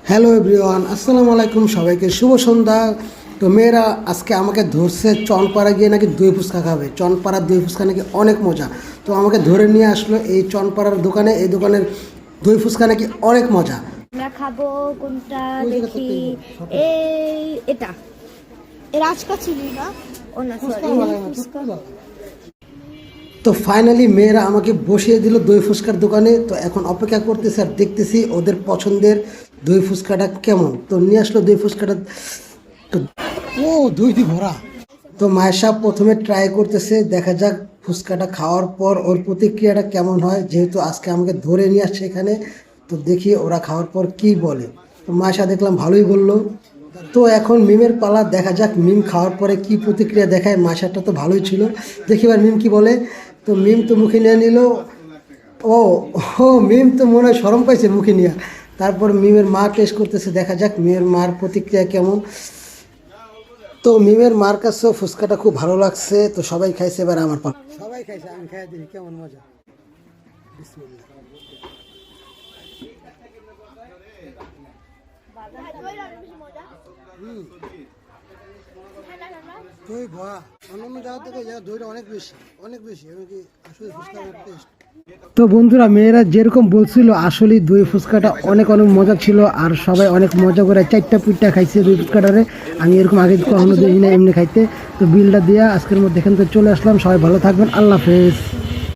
Hello everyone, আসসালামু আলাইকুম, সবাইকে শুভ সন্ধ্যা। তো মেয়েরা আজকে আমাকে ধরছে চনপাড়া গিয়ে নাকি দই ফুচকা খাবে। চনপাড়ার দই ফুচকা নাকি অনেক মজা। তো আমাকে ধরে নিয়ে আসলো এই চনপাড়ার দোকানে। এই দোকানের দই ফুচকা নাকি অনেক মজা। আমরা খাবো কোনটা দেখি। এই এটা রাজকাচুরি না, ও না সরি ফুচকা। তো ফাইনালি মেয়েরা আমাকে বসিয়ে দিল দই ফুচকার দোকানে। তো এখন অপেক্ষা করতেছি আর দেখতেছি ওদের পছন্দের দই ফুচকাটা কেমন। তো নিয়ে আসলো দই ফুচকাটা, তো ও দই দি ভরা। তো মায়ের সাহেব প্রথমে ট্রাই করতেছে, দেখা যাক ফুচকাটা খাওয়ার পর ওর প্রতিক্রিয়াটা কেমন হয়। যেহেতু আজকে আমাকে ধরে নিয়ে আসছে এখানে, তো দেখি ওরা খাওয়ার পর কি বলে। তো মায়ের সাহেব দেখলাম ভালোই বললো। তো এখন মিমের পালা, দেখা যাক মিম খাওয়ার পরে কি প্রতিক্রিয়া দেখায়। মাসাটা তো ভালোই ছিল, দেখি এবার মিম কি বলে। তো মিম তো মুখে নিয়ে নিল। ও ও মিম তো মনে হয় শরম পাইছে মুখে নিয়ে। তারপর মিমের মা টেস্ট করতেছে, দেখা যাক মিমের মার প্রতিক্রিয়া কেমন। তো মিমের মার কাছেও ফুচকাটা খুব ভালো লাগছে। তো সবাই খাইছে, এবার আমার পালা। সবাই খাইছে, আমি খাই দেখি কেমন মজা। বিসমিল্লাহ। দই ভয়া, অন্যান্য জায়গা থেকে দইটা অনেক বেশি, অনেক বেশি। আমি কি আসলে ফুচকা টেস্ট। তো বন্ধুরা, মেয়েরা যেরকম বলছিল আসলে দই ফুচকাটা অনেক অনেক মজা ছিল। আর সবাই অনেক মজা করে চারটা পিঠটা খাইছে দই ফুচকাটারে। আমি এরকম আগে কখনো দেখি না এমনি খাইতে। তো বিলটা দিয়ে আজকের মধ্যে এখান থেকে চলে আসলাম। সবাই ভালো থাকবেন, আল্লাহ হাফেজ।